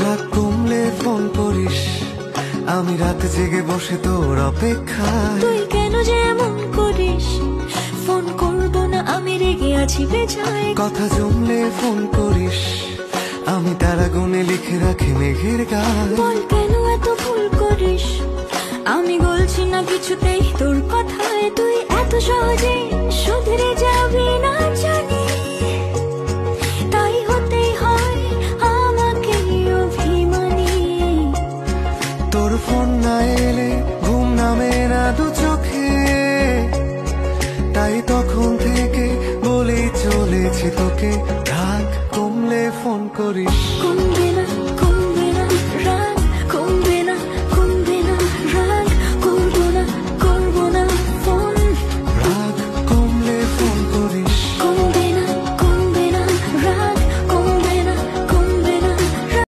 রাত কমলে ফোন করিস, আমি রাত জেগে বসে তোর অপেক্ষায়। তুই কেন যে এমন করিস, ফোন করব না আমি রেগে আছি বেজায়। কথা জমলে ফোন করিস, আমি তারা গুনে লিখে রাখি মেঘের গায়ে। বল কেন এত ভুল করিস, আমি বলছি না কিছুতেই তোর কথায়। তুই এত সহজে শুধরে যাবি না জানি, তাই হতেই হয় আমাকে অভিমানী। তোর ফোন না এলে ঘুম নামে না দু চোখে, তাই তখন থেকে বলেই চলেছি তোকে, রাগ কমলে ফোন করিস।